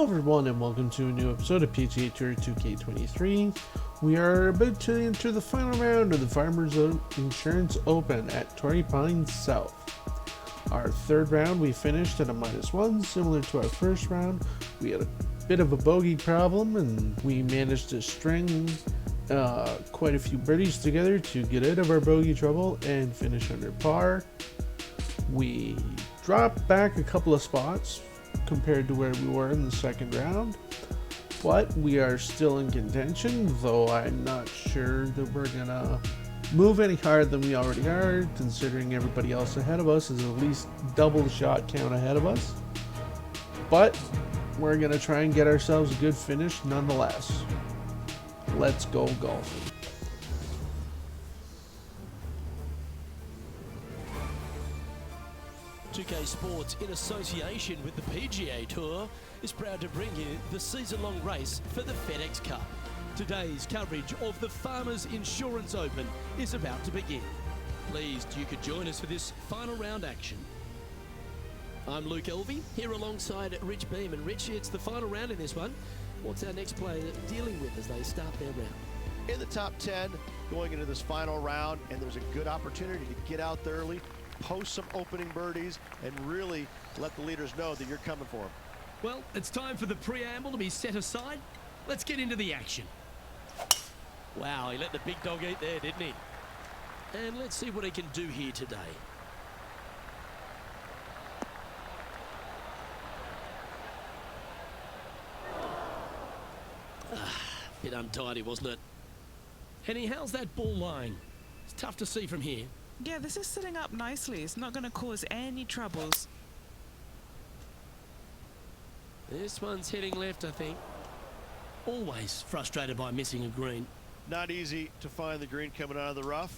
everyone, and welcome to a new episode of pcgator 2K23. We are about to enter the final round of the Farmers Insurance Open at Torrey Pines South. Our third round we finished at a -1, similar to our first round. We had a bit of a bogey problem and we managed to string quite a few birdies together to get out of our bogey trouble and finish under par. We dropped back a couple of spots compared to where we were in the second round, but we are still in contention, though I'm not sure that we're gonna move any higher than we already are, considering everybody else ahead of us is at least double the shot count ahead of us. But we're gonna try and get ourselves a good finish nonetheless. Let's go golfing. 2K Sports, in association with the PGA Tour, is proud to bring you the season-long race for the FedEx Cup. Today's coverage of the Farmers Insurance Open is about to begin. Pleased you could join us for this final round action. I'm Luke Elvey, here alongside Rich Beam. And Rich, it's the final round in this one. What's our next player dealing with as they start their round? In the top 10 going into this final round, and there's a good opportunity to get out there early, post some opening birdies, and really let the leaders know that you're coming for them. Well, it's time for the preamble to be set aside. Let's get into the action. Wow, he let the big dog eat there, didn't he? And let's see what he can do here today. Bit untidy, wasn't it? Henny, how's that ball lying? It's tough to see from here. Yeah, this is sitting up nicely. It's not going to cause any troubles. This one's heading left, I think. Always frustrated by missing a green. Not easy to find the green coming out of the rough.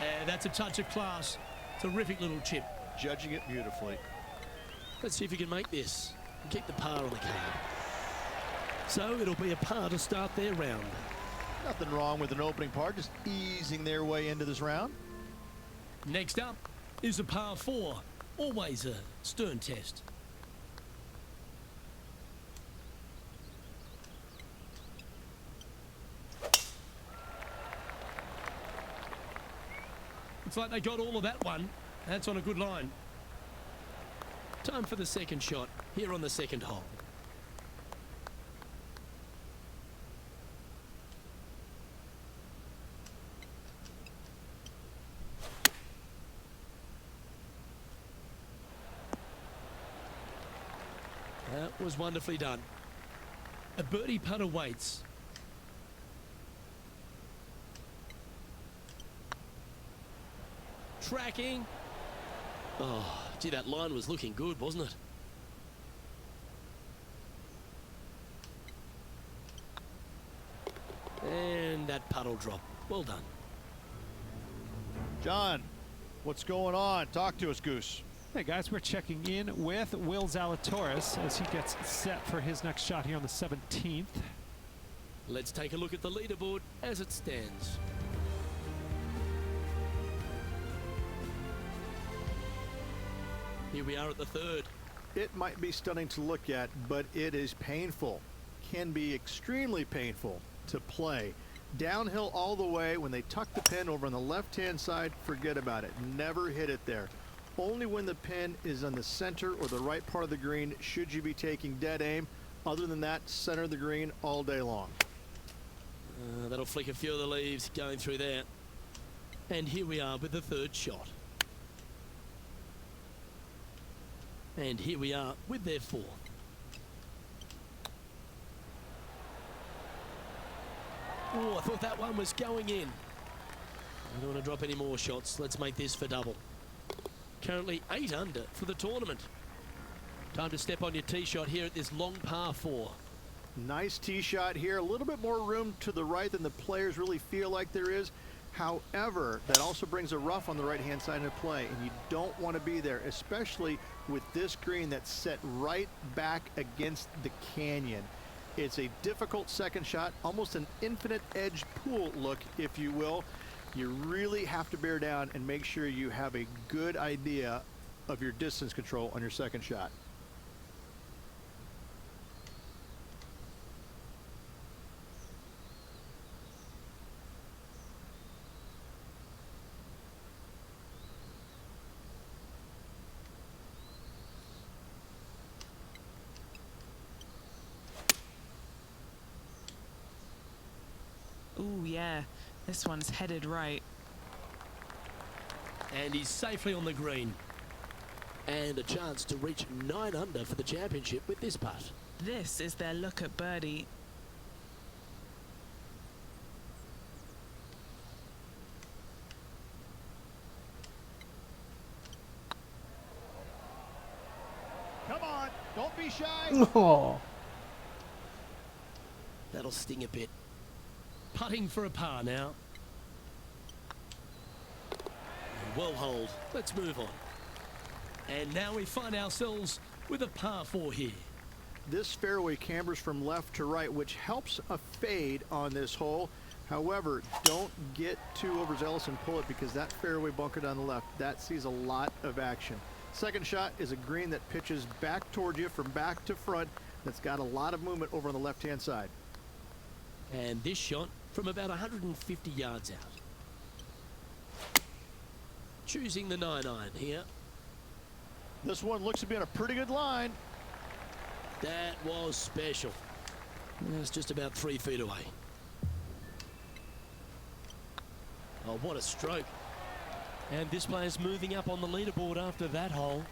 Yeah, that's a touch of class. Terrific little chip. Judging it beautifully. Let's see if he can make this and keep the par on the card. So it'll be a par to start their round. Nothing wrong with an opening par, just easing their way into this round. Next up is a par 4. Always a stern test. Looks like they got all of that one. That's on a good line. Time for the second shot here on the second hole. That was wonderfully done. A birdie putt awaits. Tracking. Oh, gee, that line was looking good, wasn't it? And that putt'll drop. Well done. John, what's going on? Talk to us, Goose. Hey guys, we're checking in with Will Zalatoris as he gets set for his next shot here on the 17th. Let's take a look at the leaderboard as it stands. Here we are at the third. It might be stunning to look at, but it is painful. Can be extremely painful to play. Downhill all the way. When they tuck the pin over on the left-hand side, forget about it. Never hit it there. Only when the pin is on the center or the right part of the green should you be taking dead aim. Other than that, center of the green all day long. That'll flick a few of the leaves going through there. And here we are with the third shot. And here we are with their fourth. Oh, I thought that one was going in. I don't want to drop any more shots. Let's make this for double. Currently 8 under for the tournament. Time to step on your tee shot here at this long par 4. Nice tee shot here. A little bit more room to the right than the players really feel like there is. However, that also brings a rough on the right-hand side into play, and you don't want to be there, especially with this green that's set right back against the canyon. It's a difficult second shot, almost an infinite edge pool look, if you will. You really have to bear down and make sure you have a good idea of your distance control on your second shot. Ooh, yeah. This one's headed right. And he's safely on the green. And a chance to reach 9 under for the championship with this putt. This is their look at birdie. Come on, don't be shy. Oh, That'll sting a bit. Putting for a par now. Well hold. Let's move on. And now we find ourselves with a par 4 here. This fairway cambers from left to right, which helps a fade on this hole. However, don't get too overzealous and pull it, because that fairway bunker down the left, that sees a lot of action. Second shot is a green that pitches back towards you from back to front. That's got a lot of movement over on the left-hand side. And this shot from about 150 yards out. Choosing the 9-iron here. This one looks to be on a pretty good line. That was special. That's just about 3 feet away. Oh, what a stroke. And this player's moving up on the leaderboard after that hole.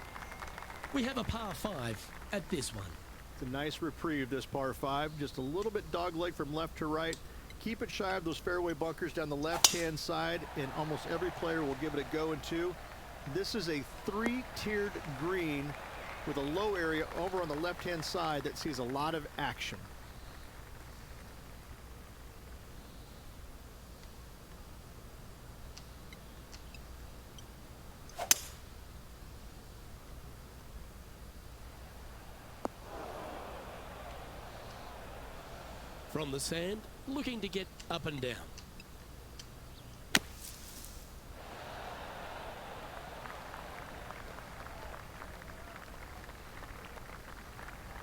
We have a par 5 at this one. It's a nice reprieve, this par 5. Just a little bit dogleg from left to right. Keep it shy of those fairway bunkers down the left-hand side, and almost every player will give it a go in 2. This is a 3-tiered green with a low area over on the left-hand side that sees a lot of action. From the sand, looking to get up and down.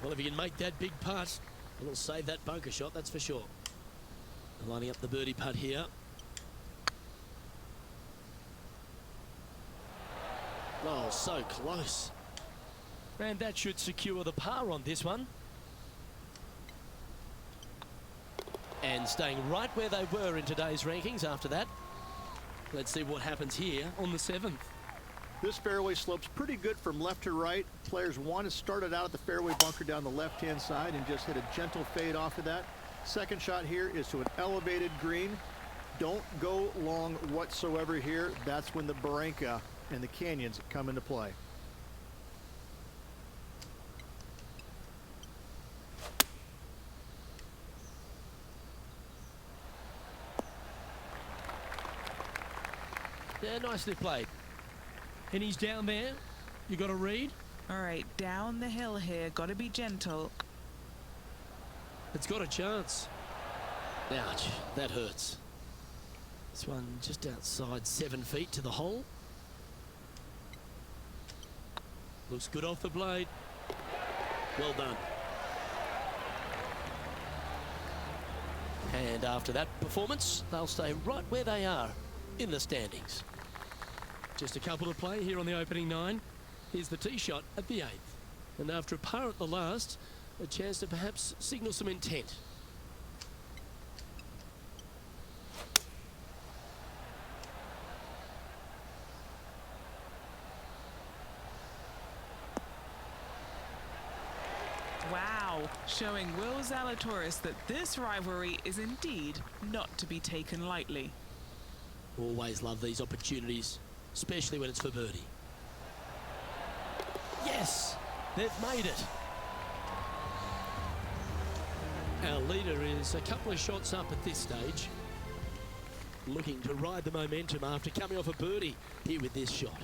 Well, if he can make that big putt, it'll save that bunker shot, that's for sure. Lining up the birdie putt here. Oh, so close. And that should secure the par on this one. And staying right where they were in today's rankings after that. Let's see what happens here on the 7th. This fairway slopes pretty good from left to right. Players want to start it out at the fairway bunker down the left-hand side and just hit a gentle fade off of that. Second shot here is to an elevated green. Don't go long whatsoever here. That's when the barranca and the canyons come into play. Yeah, nicely played. And he's down there. You got to read. All right, down the hill here. Got to be gentle. It's got a chance. Ouch, that hurts. This one just outside 7 feet to the hole. Looks good off the blade. Well done. And after that performance, they'll stay right where they are in the standings. Just a couple to play here on the opening 9. Here's the tee shot at the 8th. And after a par at the last, a chance to perhaps signal some intent. Wow, showing Will Zalatoris that this rivalry is indeed not to be taken lightly. Always love these opportunities, especially when it's for birdie. Yes, they've made it. Our leader is a couple of shots up at this stage, looking to ride the momentum after coming off a birdie here with this shot.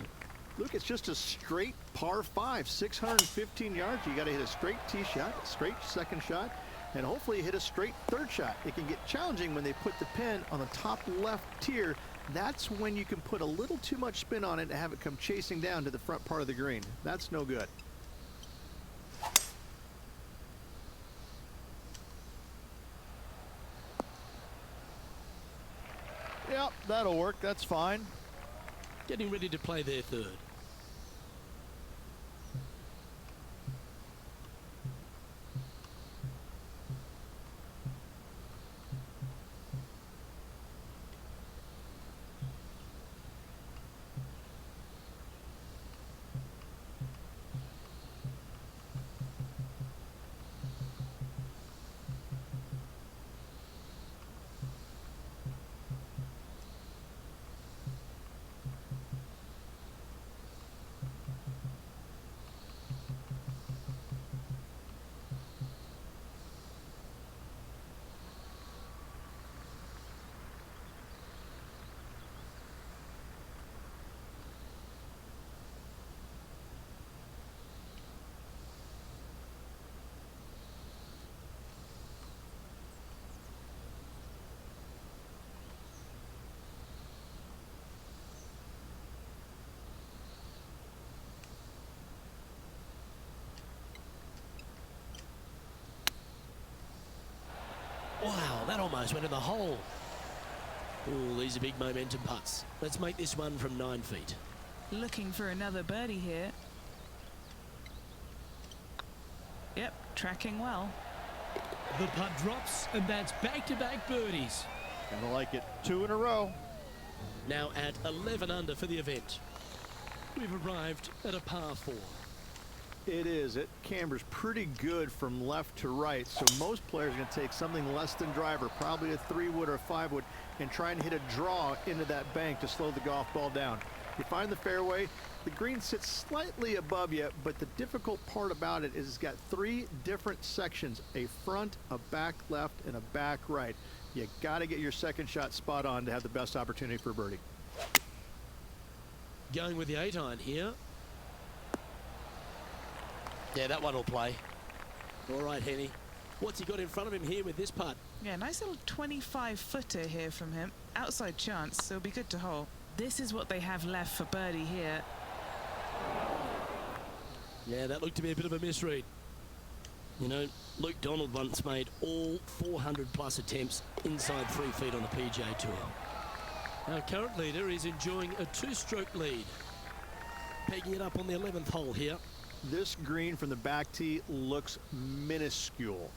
Look, it's just a straight par 5, 615 yards. You got to hit a straight tee shot, a straight second shot, and hopefully hit a straight third shot. It can get challenging when they put the pin on the top left tier. that's when you can put a little too much spin on it and have it come chasing down to the front part of the green. That's no good. Yep, that'll work. That's fine. Getting ready to play their third. Wow, that almost went in the hole. Oh, these are big momentum putts. Let's make this one from 9 feet. Looking for another birdie here. Yep, tracking well. The putt drops, and that's back-to-back birdies. Kinda like it. 2 in a row. Now at 11 under for the event. We've arrived at a par 4. It is. It cambers pretty good from left to right, so most players are going to take something less than driver, probably a 3-wood or a 5-wood, and try and hit a draw into that bank to slow the golf ball down. You find the fairway, the green sits slightly above you, but the difficult part about it is it's got 3 different sections, a front, a back left, and a back right. You got to get your second shot spot on to have the best opportunity for birdie. Going with the 8-iron here. Yeah, that one will play. All right, Henny. What's he got in front of him here with this putt? Yeah, nice little 25-footer here from him. Outside chance, so it'll be good to hole. This is what they have left for birdie here. Yeah, that looked to be a bit of a misread. You know, Luke Donald once made all 400-plus attempts inside 3 feet on the PGA Tour. Our current leader is enjoying a 2-stroke lead. Pegging it up on the 11th hole here. This green from the back tee looks minuscule.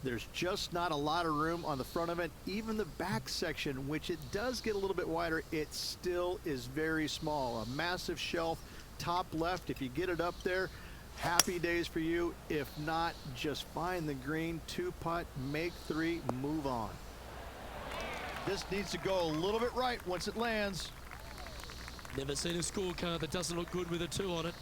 There's just not a lot of room on the front of it. Even the back section, which it does get a little bit wider, it still is very small. A massive shelf, top left. If you get it up there, happy days for you. If not, just find the green, 2-putt, make 3, move on. This needs to go a little bit right once it lands. Never seen a scorecard that doesn't look good with a 2 on it.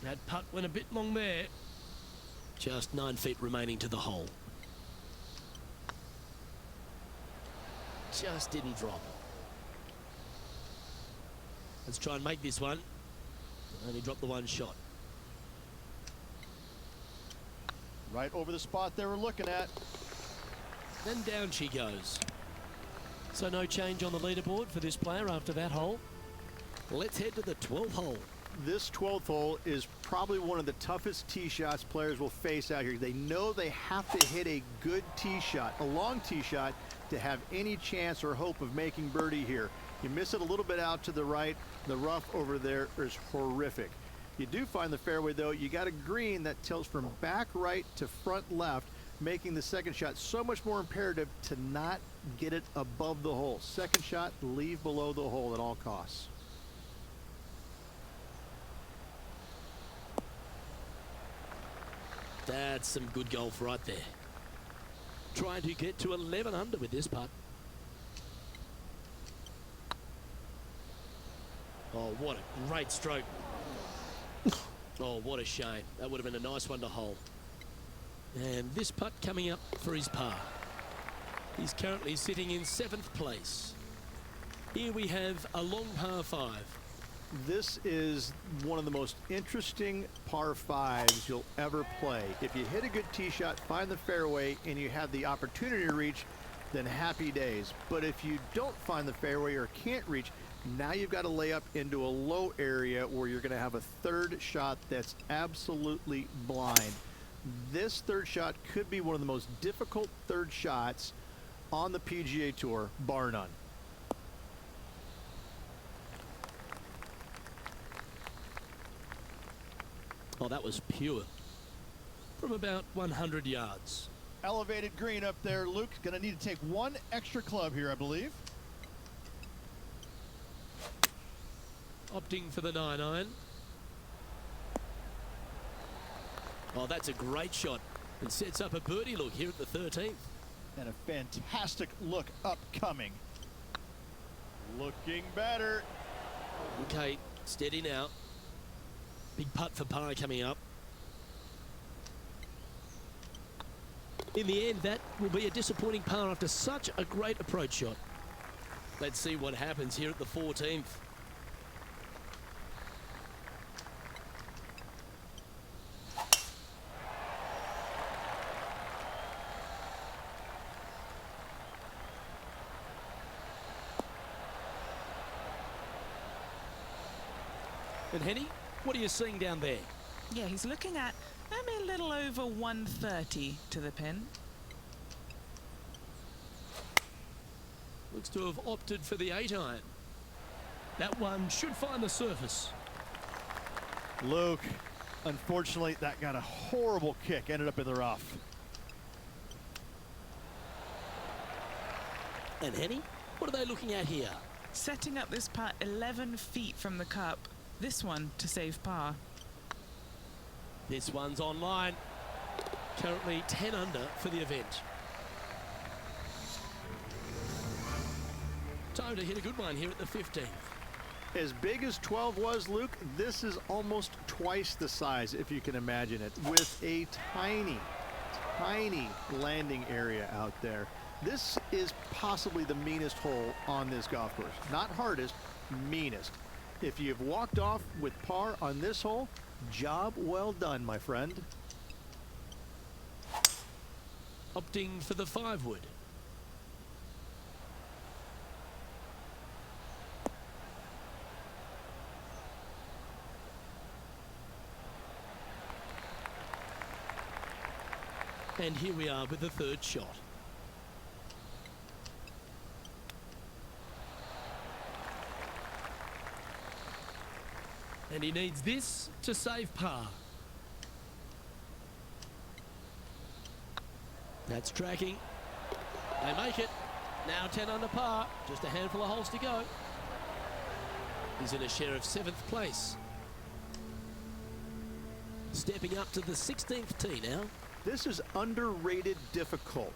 That putt went a bit long there. Just 9 feet remaining to the hole. Just didn't drop. Let's try and make this one. Only dropped the 1 shot. Right over the spot they were looking at. Then down she goes. So no change on the leaderboard for this player after that hole. Let's head to the 12th hole. This 12th hole is probably one of the toughest tee shots players will face out here. They know they have to hit a good tee shot, a long tee shot, to have any chance or hope of making birdie here. You miss it a little bit out to the right, the rough over there is horrific. You do find the fairway though. You got a green that tilts from back right to front left, making the second shot so much more imperative to not get it above the hole. Second shot, leave below the hole at all costs. That's some good golf right there. Trying to get to 11 under with this putt. Oh, what a great stroke. Oh, what a shame. That would have been a nice one to hole. And this putt coming up for his par. He's currently sitting in 7th place. Here we have a long par 5. This is one of the most interesting par fives you'll ever play. If you hit a good tee shot, find the fairway, and you have the opportunity to reach, then happy days. But if you don't find the fairway or can't reach, now you've got to lay up into a low area where you're going to have a third shot that's absolutely blind. This third shot could be one of the most difficult third shots on the PGA Tour, bar none. Oh, that was pure. From about 100 yards. Elevated green up there. Luke going to need to take one extra club here, I believe. Opting for the 9-iron. Oh, that's a great shot. And sets up a birdie look here at the 13th. And a fantastic look upcoming. Looking better. Okay, steady now. Big putt for par coming up. In the end, that will be a disappointing par after such a great approach shot. Let's see what happens here at the 14th. And Henny, what are you seeing down there? Yeah, he's looking at maybe a little over 130 to the pin. Looks to have opted for the 8-iron. That one should find the surface. Luke, unfortunately, that got a horrible kick. Ended up in the rough. And Henny, what are they looking at here? Setting up this putt 11 feet from the cup. This one to save par. This one's online. Currently 10 under for the event. Time to hit a good one here at the 15th. As big as 12 was, Luke, this is almost twice the size, if you can imagine it, with a tiny, tiny landing area out there. This is possibly the meanest hole on this golf course. Not hardest, meanest. If you've walked off with par on this hole, job well done, my friend. Opting for the 5-wood. And here we are with the third shot. And he needs this to save par. That's tracking. They make it. Now 10 under par. Just a handful of holes to go. He's in a share of 7th place. Stepping up to the 16th tee now. This is underrated difficult.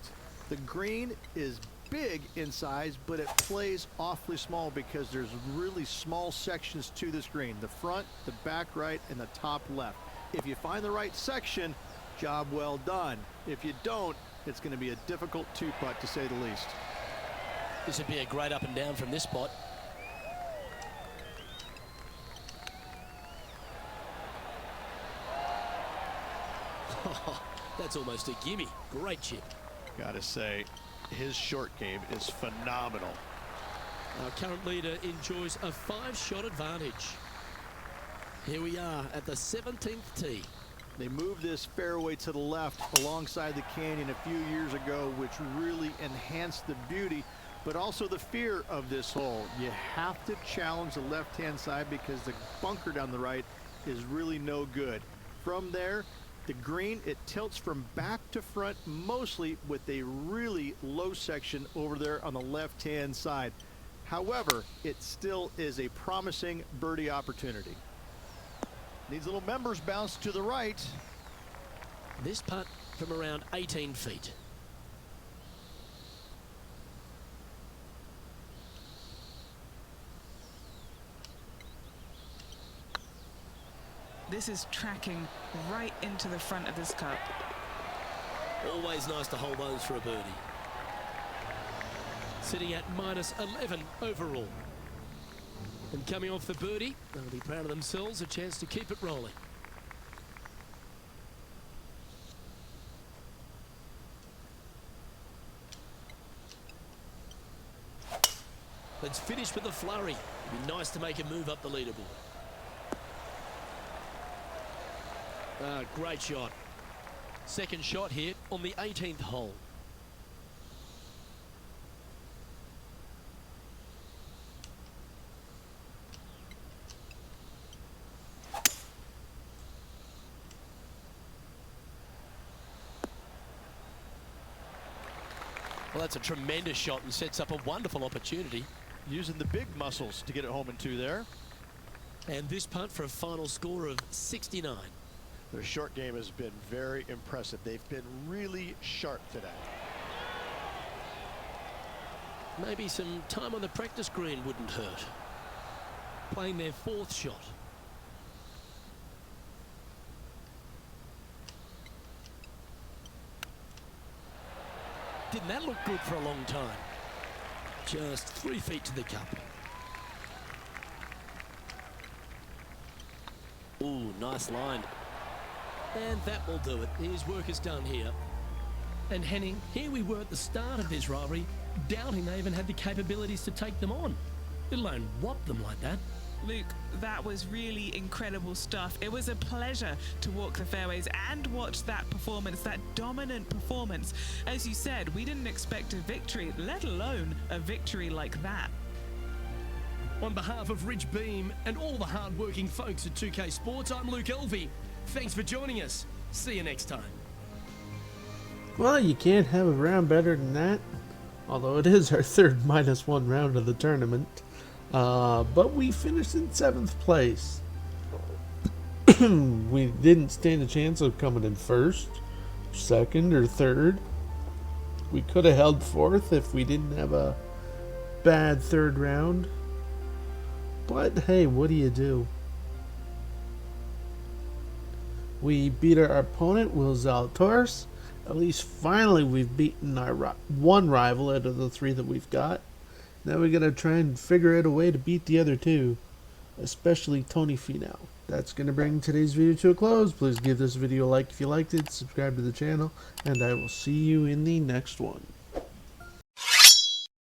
The green is big in size, but it plays awfully small because there's really small sections to this green. The front, the back right, and the top left. If you find the right section, job well done. If you don't, it's going to be a difficult 2-putt to say the least. This would be a great up and down from this spot. That's almost a gimme. Great chip. Gotta say, his short game is phenomenal. Our current leader enjoys a 5-shot advantage. Here we are at the 17th tee. They moved this fairway to the left alongside the canyon a few years ago, which really enhanced the beauty, but also the fear of this hole. You have to challenge the left-hand side because the bunker down the right is really no good. From there, the green, it tilts from back to front mostly with a really low section over there on the left-hand side. However, it still is a promising birdie opportunity. Needs a little members bounce to the right. This putt from around 18 feet. This is tracking right into the front of this cup. Always nice to hold those for a birdie. Sitting at -11 overall. And coming off the birdie, they'll be proud of themselves, a chance to keep it rolling. Let's finish with a flurry. It'd be nice to make a move up the leaderboard. Great shot. Second shot here on the 18th hole. Well, that's a tremendous shot and sets up a wonderful opportunity. Using the big muscles to get it home in two there. And this putt for a final score of 69. Their short game has been very impressive. They've been really sharp today. Maybe some time on the practice green wouldn't hurt. Playing their fourth shot. Didn't that look good for a long time? Just 3 feet to the cup. Ooh, nice line. And that will do it. His work is done here. And Henning, here we were at the start of this rivalry, doubting they even had the capabilities to take them on, let alone whop them like that. Luke, that was really incredible stuff. It was a pleasure to walk the fairways and watch that performance, that dominant performance. As you said, we didn't expect a victory, let alone a victory like that. On behalf of Rich Beam and all the hard-working folks at 2K Sports, I'm Luke Elvey. Thanks for joining us. See you next time. Well, you can't have a round better than that. Although it is our third -1 round of the tournament. But we finished in 7th place. We didn't stand a chance of coming in first, second, or third. We could have held 4th if we didn't have a bad third round. But hey, what do you do? We beat our opponent, Will Zalatoris. At least finally we've beaten our one rival out of the 3 that we've got. Now we're going to try and figure out a way to beat the other 2, especially Tony Finau. That's going to bring today's video to a close. Please give this video a like if you liked it, subscribe to the channel, and I will see you in the next one.